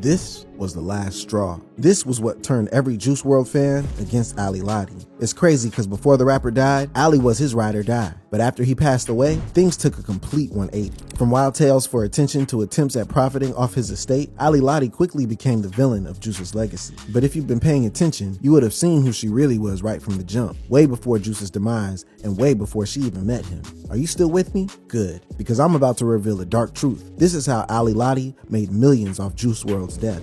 This was the last straw. This was what turned every Juice WRLD fan against Ali Lotti. It's crazy because before the rapper died, Ali was his ride or die. But after he passed away, things took a complete 180. From wild tales for attention to attempts at profiting off his estate, Ali Lotti quickly became the villain of Juice's legacy. But if you've been paying attention, you would have seen who she really was right from the jump, way before Juice's demise and way before she even met him. Are you still with me? Good, because I'm about to reveal a dark truth. This is how Ali Lotti made millions off Juice WRLD's death.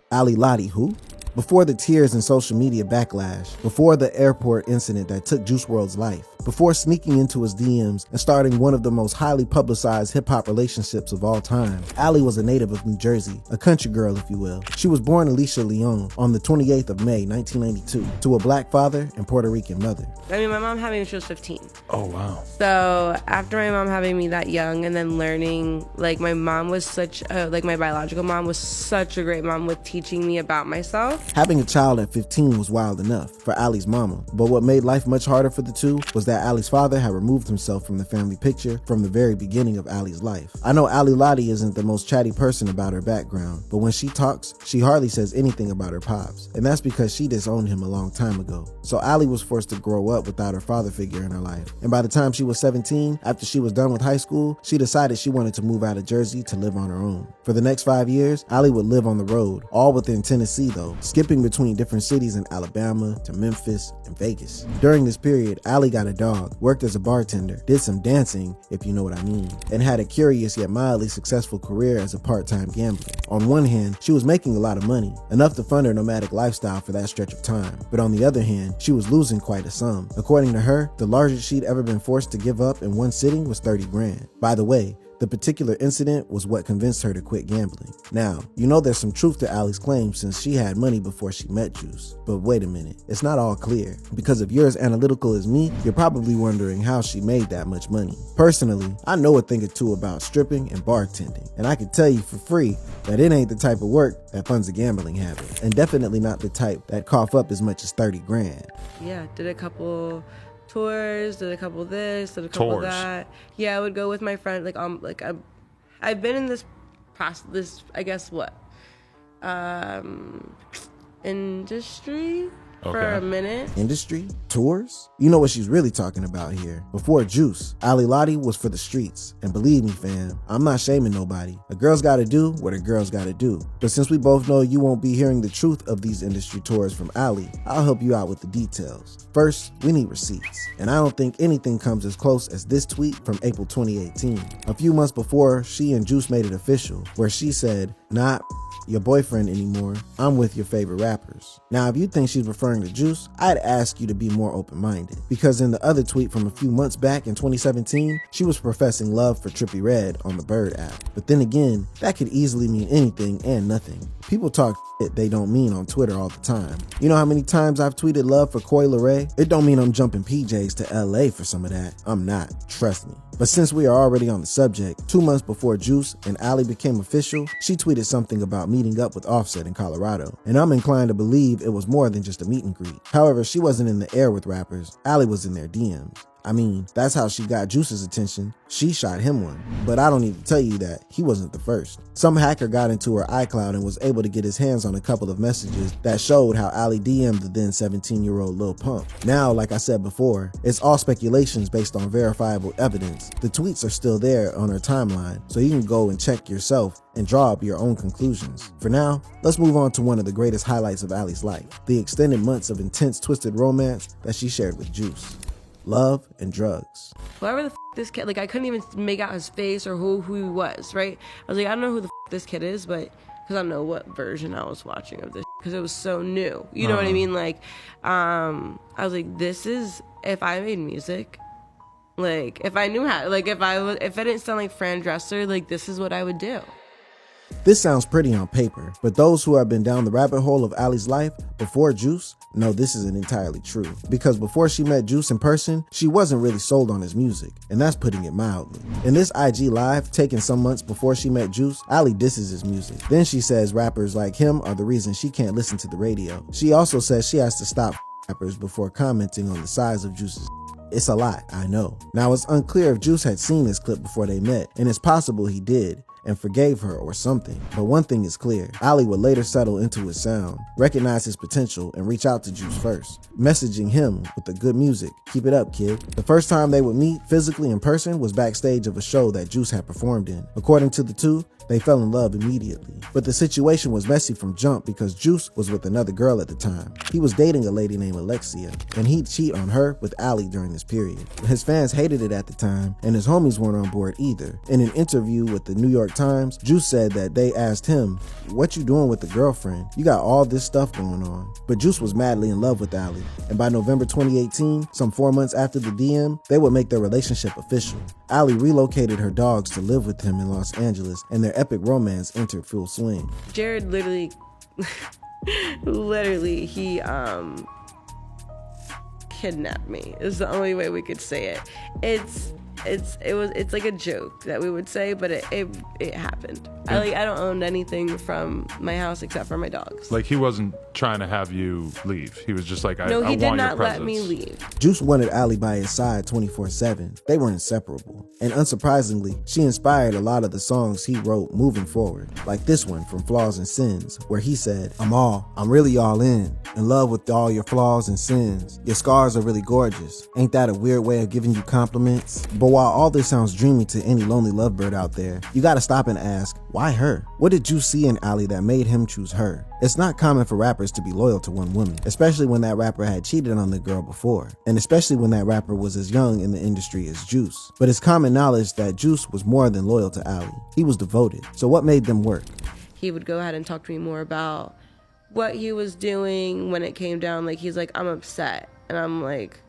Ali Lotti who? Before the tears and social media backlash, before the airport incident that took Juice WRLD's life, before sneaking into his DMs and starting one of the most highly publicized hip-hop relationships of all time, Ali was a native of New Jersey, a country girl if you will. She was born Alicia Leon on the 28th of May, 1992, to a black father and Puerto Rican mother. I mean, my mom had me when she was 15. Oh, wow. So after my mom having me that young and then learning, like my mom was such a, like my biological mom was such a great mom with teaching me about myself. Having a child at 15 was wild enough for Ali's mama, but what made life much harder for the two was that Ali's father had removed himself from the family picture from the very beginning of Ali's life. I know Ali Lotti isn't the most chatty person about her background, but when she talks, she hardly says anything about her pops, and that's because she disowned him a long time ago. So Ali was forced to grow up without her father figure in her life, and by the time she was 17, after she was done with high school, she decided she wanted to move out of Jersey to live on her own. For the next 5 years, Ali would live on the road, all within Tennessee though, skipping between different cities in Alabama to Memphis and Vegas. During this period, Ali got a dog, worked as a bartender, did some dancing, if you know what I mean, and had a curious yet mildly successful career as a part-time gambler. On one hand, she was making a lot of money, enough to fund her nomadic lifestyle for that stretch of time, but on the other hand, she was losing quite a sum. According to her, the largest she'd ever been forced to give up in one sitting was 30 grand. By the way, the particular incident was what convinced her to quit gambling. Now, you know there's some truth to Ali's claim since she had money before she met Juice. But wait a minute, it's not all clear. Because if you're as analytical as me, you're probably wondering how she made that much money. Personally, I know a thing or two about stripping and bartending, and I can tell you for free that it ain't the type of work that funds a gambling habit, and definitely not the type that cough up as much as 30 grand. Yeah, did a couple tours, did a couple this, did a couple that. Yeah, I would go with my friend. I've been in this process. I guess what, industry. Okay. For a minute. Industry? Tours? You know what she's really talking about here. Before Juice, Ali Lotti was for the streets. And believe me, fam, I'm not shaming nobody. A girl's gotta do what a girl's gotta do. But since we both know you won't be hearing the truth of these industry tours from Ali, I'll help you out with the details. First, we need receipts. And I don't think anything comes as close as this tweet from April 2018. A few months before, she and Juice made it official, where she said, "Not your boyfriend anymore, I'm with your favorite rappers." Now, if you think she's referring to Juice, I'd ask you to be more open-minded, because in the other tweet from a few months back in 2017, she was professing love for Trippie Redd on the Wrld app. But then again, that could easily mean anything and nothing. People talk shit they don't mean on Twitter all the time. You know how many times I've tweeted love for Coi Leray? It don't mean I'm jumping PJs to LA for some of that. I'm not, trust me. But since we are already on the subject, 2 months before Juice and Ali became official, she tweeted something about meeting up with Offset in Colorado. And I'm inclined to believe it was more than just a meet and greet. However, she wasn't in the air with rappers. Ali was in their DMs. I mean, that's how she got Juice's attention. She shot him one. But I don't need to tell you that he wasn't the first. Some hacker got into her iCloud and was able to get his hands on a couple of messages that showed how Ali DM'd the then 17-year-old Lil Pump. Now, like I said before, it's all speculations based on verifiable evidence. The tweets are still there on her timeline, so you can go and check yourself and draw up your own conclusions. For now, let's move on to one of the greatest highlights of Ali's life, the extended months of intense twisted romance that she shared with Juice. Love and drugs. Whoever the this kid, like I couldn't even make out his face or who he was, right? I was like, I don't know who the this kid is, but because I don't know what version I was watching of this, because it was so new. You know what I mean? Like, I was like, this is, if I made music, like if I knew how, like if I didn't sound like Fran Dresser, like this is what I would do. This sounds pretty on paper, but those who have been down the rabbit hole of Ali's life before Juice know this isn't entirely true. Because before she met Juice in person, she wasn't really sold on his music, and that's putting it mildly. In this IG live, taken some months before she met Juice, Ali disses his music. Then she says rappers like him are the reason she can't listen to the radio. She also says she has to stop rappers before commenting on the size of Juice's. It's a lot, I know. Now, it's unclear if Juice had seen this clip before they met, and it's possible he did. and forgave her or something. But one thing is clear, Ali would later settle into his sound, recognize his potential, and reach out to Juice first, messaging him with the good music. Keep it up, kid. The first time they would meet physically in person was backstage of a show that Juice had performed in. According to the two, they fell in love immediately. But the situation was messy from jump because Juice was with another girl at the time. He was dating a lady named Alexia, and he'd cheat on her with Ali during this period. His fans hated it at the time, and his homies weren't on board either. In an interview with the New York Times, Juice said that they asked him, "What you doing with the girlfriend? You got all this stuff going on." But Juice was madly in love with Ali, and by November 2018, some 4 months after the DM, they would make their relationship official. Ali relocated her dogs to live with him in Los Angeles, and their epic romance entered full swing. Jared literally, he kidnapped me is the only way we could say it. It's like a joke that we would say, but it happened. I don't own anything from my house except for my dogs. Like, he wasn't trying to have you leave. He was just like, I No, he want did your not let presence. me leave. Juice wanted Ali by his side 24/7. They were inseparable. And unsurprisingly, she inspired a lot of the songs he wrote moving forward. Like this one from Flaws and Sins, where he said, I'm really all in love with all your flaws and sins. Your scars are really gorgeous. Ain't that a weird way of giving you compliments? But while all this sounds dreamy to any lonely lovebird out there, you gotta stop and ask, why her? What did Juice see in Ali that made him choose her? It's not common for rappers to be loyal to one woman, especially when that rapper had cheated on the girl before, and especially when that rapper was as young in the industry as Juice. But it's common knowledge that Juice was more than loyal to Ali. He was devoted. So what made them work? He would go ahead and talk to me more about what he was doing when it came down. Like, he's like, I'm upset. And I'm like,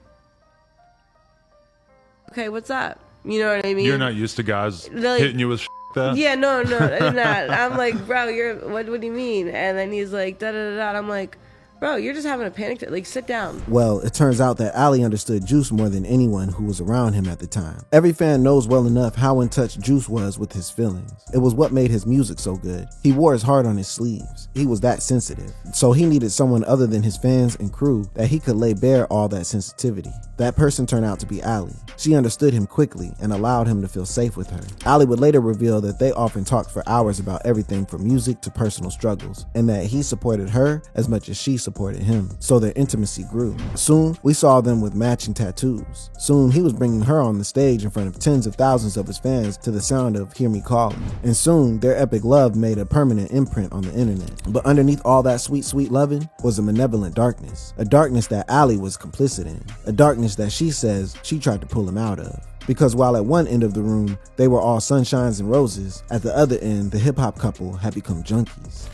okay, what's up? You know what I mean? You're not used to guys Like, hitting you with that? Yeah, no, I'm not. I'm like, bro, what do you mean? And then he's like, da-da-da-da. I'm like, bro, you're just having a panic attack. Like, sit down. Well, it turns out that Ali understood Juice more than anyone who was around him at the time. Every fan knows well enough how in touch Juice was with his feelings. It was what made his music so good. He wore his heart on his sleeves. He was that sensitive. So he needed someone other than his fans and crew that he could lay bare all that sensitivity. That person turned out to be Ali. She understood him quickly and allowed him to feel safe with her. Ali would later reveal that they often talked for hours about everything from music to personal struggles, and that he supported her as much as she supported him. So their intimacy grew. Soon, we saw them with matching tattoos. Soon, he was bringing her on the stage in front of tens of thousands of his fans to the sound of Hear Me Calling. And soon, their epic love made a permanent imprint on the internet. But underneath all that sweet, sweet loving was a malevolent darkness. A darkness that Ali was complicit in. A darkness that she says she tried to pull him out of. Because while at one end of the room, they were all sunshines and roses, at the other end, the hip-hop couple had become junkies.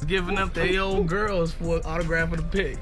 Giving up their old girls for an autograph of the pic.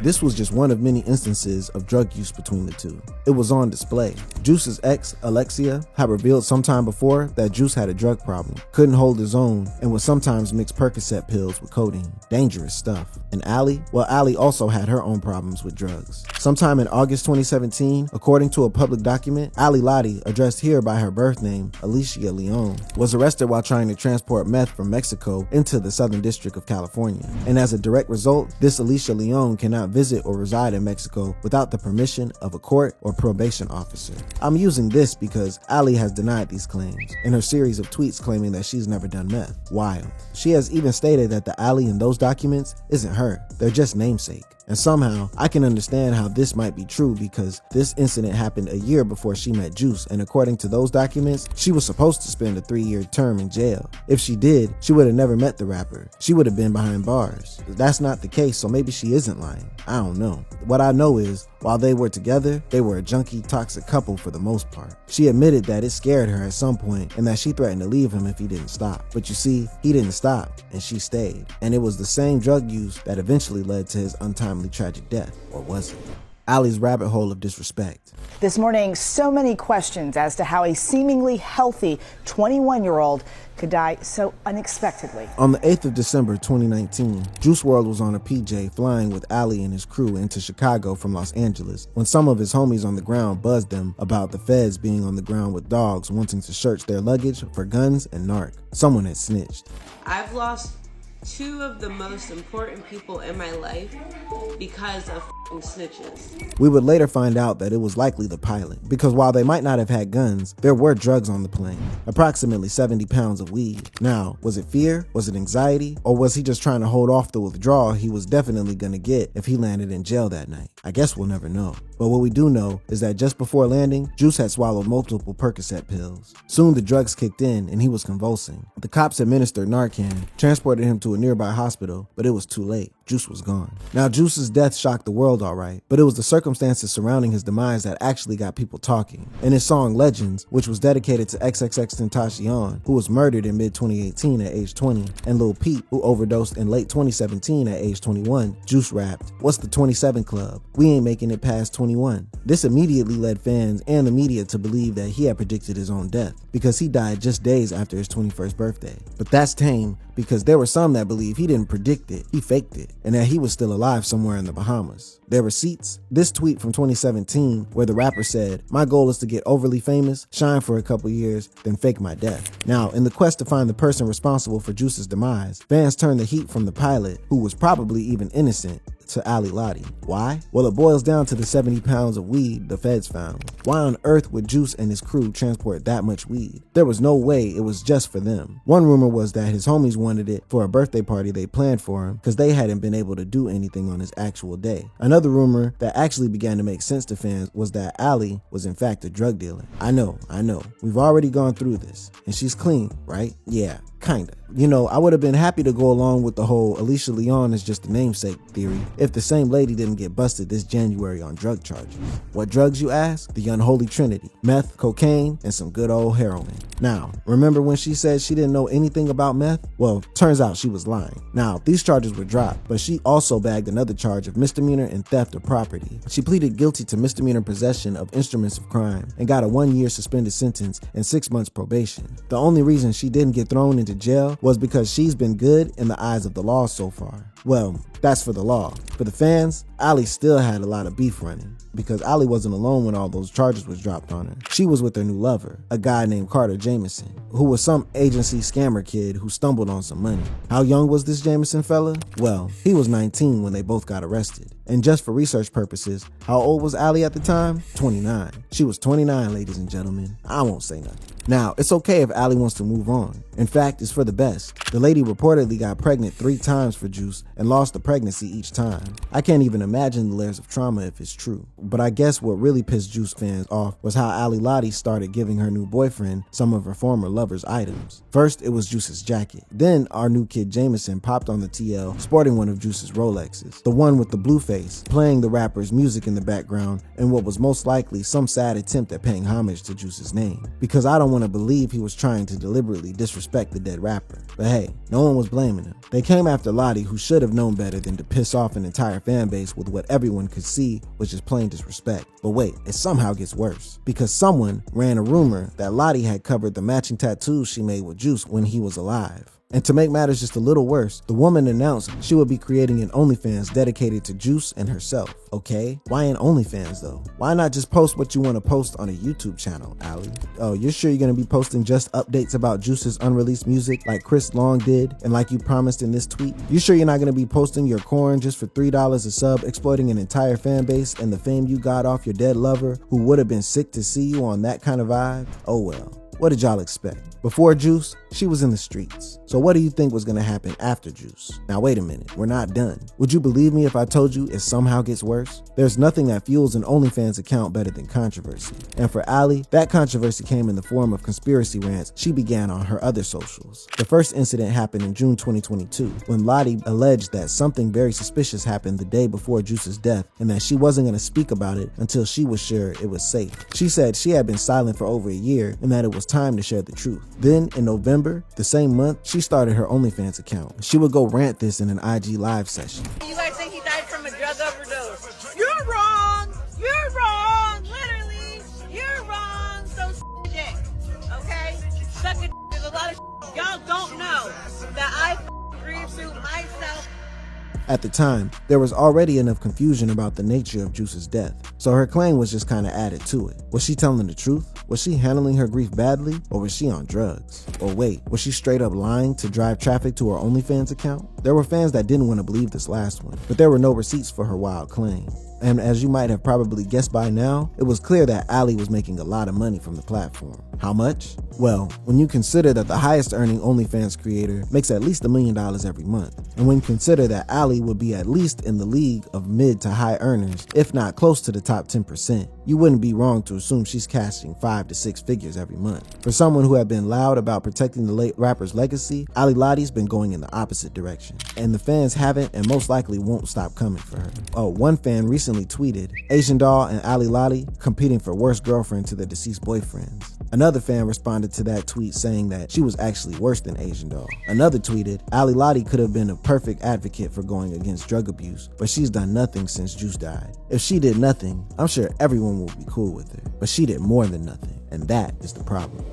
This was just one of many instances of drug use between the two. It was on display. Juice's ex, Alexia, had revealed sometime before that Juice had a drug problem, couldn't hold his own, and would sometimes mix Percocet pills with codeine. Dangerous stuff. And Ali? Well, Ali also had her own problems with drugs. Sometime in August 2017, according to a public document, Ali Lotti, addressed here by her birth name, Alicia Leon, was arrested while trying to transport meth from Mexico into the Southern District of California. And as a direct result, this Alicia Leon cannot visit or reside in Mexico without the permission of a court or probation officer. I'm using this because Ali has denied these claims in her series of tweets claiming that she's never done meth. Wild. She has even stated that the Ali in those documents isn't her. They're just namesake. And somehow, I can understand how this might be true because this incident happened a year before she met Juice, and according to those documents, she was supposed to spend a 3-year term in jail. If she did, she would have never met the rapper. She would have been behind bars. That's not the case, so maybe she isn't lying. I don't know. What I know is, while they were together, they were a junky, toxic couple for the most part. She admitted that it scared her at some point and that she threatened to leave him if he didn't stop. But you see, he didn't stop, and she stayed. And it was the same drug use that eventually led to his untimely tragic death, or was it? Ali's rabbit hole of disrespect. This morning, so many questions as to how a seemingly healthy 21-year-old could die so unexpectedly. On the 8th of December 2019, Juice WRLD was on a PJ flying with Ali and his crew into Chicago from Los Angeles when some of his homies on the ground buzzed them about the feds being on the ground with dogs wanting to search their luggage for guns and narc. Someone had snitched. I've lost two of the most important people in my life because of snitches. We would later find out that it was likely the pilot, because while they might not have had guns, there were drugs on the plane, approximately 70 pounds of weed. Now, was it fear? Was it anxiety? Or was he just trying to hold off the withdrawal he was definitely gonna get if he landed in jail that night? I guess we'll never know. But what we do know is that just before landing, Juice had swallowed multiple Percocet pills. Soon the drugs kicked in and he was convulsing. The cops administered Narcan, transported him to a nearby hospital, but it was too late. Juice was gone. Now, Juice's death shocked the world alright, but it was the circumstances surrounding his demise that actually got people talking. In his song Legends, which was dedicated to XXXTentacion, who was murdered in mid-2018 at age 20, and Lil Peep, who overdosed in late 2017 at age 21, Juice rapped, "What's the 27 Club? We ain't making it past 21. This immediately led fans and the media to believe that he had predicted his own death, because he died just days after his 21st birthday. But that's tame, because there were some that believe he didn't predict it, he faked it, and that he was still alive somewhere in the Bahamas. Their receipts? This tweet from 2017 where the rapper said, "My goal is to get overly famous, shine for a couple years, then fake my death." Now, in the quest to find the person responsible for Juice's demise, fans turned the heat from the pilot, who was probably even innocent, to Ali Lotti. Why? Well, it boils down to the 70 pounds of weed the feds found. Why on earth would Juice and his crew transport that much weed? There was no way it was just for them. One rumor was that his homies wanted it for a birthday party they planned for him because they hadn't been able to do anything on his actual day. Another rumor that actually began to make sense to fans was that Ali was in fact a drug dealer. I know. We've already gone through this. And she's clean, right? Yeah. Kinda. You know, I would have been happy to go along with the whole Alicia Leon is just a namesake theory if the same lady didn't get busted this January on drug charges. What drugs, you ask? The unholy trinity: meth, cocaine, and some good old heroin. Now, remember when she said she didn't know anything about meth? Well, turns out she was lying. Now, these charges were dropped, but she also bagged another charge of misdemeanor and theft of property. She pleaded guilty to misdemeanor possession of instruments of crime and got a 1-year suspended sentence and 6 months probation. The only reason she didn't get thrown into jail was because she's been good in the eyes of the law so far. Well, that's for the law. For the fans, Ali still had a lot of beef running, because Ali wasn't alone when all those charges was dropped on her. She was with her new lover, a guy named Carter Jameson, who was some agency scammer kid who stumbled on some money. How young was this Jameson fella? Well, he was 19 when they both got arrested. And just for research purposes, how old was Ali at the time? 29. She was 29, ladies and gentlemen. I won't say nothing. Now, it's okay if Ali wants to move on. In fact, it's for the best. The lady reportedly got pregnant 3 times for Juice and lost the pregnancy each time. I can't even imagine the layers of trauma if it's true. But I guess what really pissed Juice fans off was how Ali Lotti started giving her new boyfriend some of her former lover's items. First, it was Juice's jacket. Then, our new kid Jameson popped on the TL sporting one of Juice's Rolexes, the one with the blue face, playing the rapper's music in the background in what was most likely some sad attempt at paying homage to Juice's name. Because I don't want to believe he was trying to deliberately disrespect the dead rapper. But hey, no one was blaming him. They came after Lotti, who should have known better than to piss off an entire fan base with what everyone could see was just plain disrespect. But wait, it somehow gets worse, because someone ran a rumor that Lotti had covered the matching tattoos she made with Juice when he was alive. And to make matters just a little worse, the woman announced she would be creating an OnlyFans dedicated to Juice and herself. Okay, why an OnlyFans though? Why not just post what you want to post on a YouTube channel, Ali? Oh, you're sure you're going to be posting just updates about Juice's unreleased music like Chris Long did and like you promised in this tweet? You sure you're not going to be posting your corn just for $3 a sub, exploiting an entire fan base and the fame you got off your dead lover who would have been sick to see you on that kind of vibe? Oh well. What did y'all expect? Before Juice, she was in the streets. So what do you think was gonna happen after Juice? Now wait a minute, we're not done. Would you believe me if I told you it somehow gets worse? There's nothing that fuels an OnlyFans account better than controversy. And for Ali, that controversy came in the form of conspiracy rants she began on her other socials. The first incident happened in June 2022, when Lotti alleged that something very suspicious happened the day before Juice's death and that she wasn't gonna speak about it until she was sure it was safe. She said she had been silent for over a year and that it was time to share the truth. Then in November, the same month, she started her OnlyFans account. She would go rant this in an IG live session. You guys think he died from a drug overdose? You're wrong! You're wrong! Literally, you're wrong! So shit, okay? Suck a there's a lot of y'all don't know that I grieve through myself. At the time, there was already enough confusion about the nature of Juice's death. So her claim was just kind of added to it. Was she telling the truth? Was she handling her grief badly? Or was she on drugs? Or wait, was she straight up lying to drive traffic to her OnlyFans account? There were fans that didn't want to believe this last one, but there were no receipts for her wild claim. And as you might have probably guessed by now, it was clear that Ali was making a lot of money from the platform. How much? Well, when you consider that the highest earning OnlyFans creator makes at least $1 million every month, and when you consider that Ali would be at least in the league of mid to high earners, if not close to the top 10%, you wouldn't be wrong to assume she's cashing 5 to 6 figures every month. For someone who had been loud about protecting the late rapper's legacy, Ali Lotti's been going in the opposite direction, and the fans haven't and most likely won't stop coming for her. Oh, one fan recently tweeted, Asian Doll and Ali Lotti competing for worst girlfriend to their deceased boyfriends. Another fan responded to that tweet saying that she was actually worse than Asian Doll. Another tweeted, Ali Lotti could have been a perfect advocate for going against drug abuse, but she's done nothing since Juice died. If she did nothing, I'm sure everyone would be cool with her, but she did more than nothing, and that is the problem.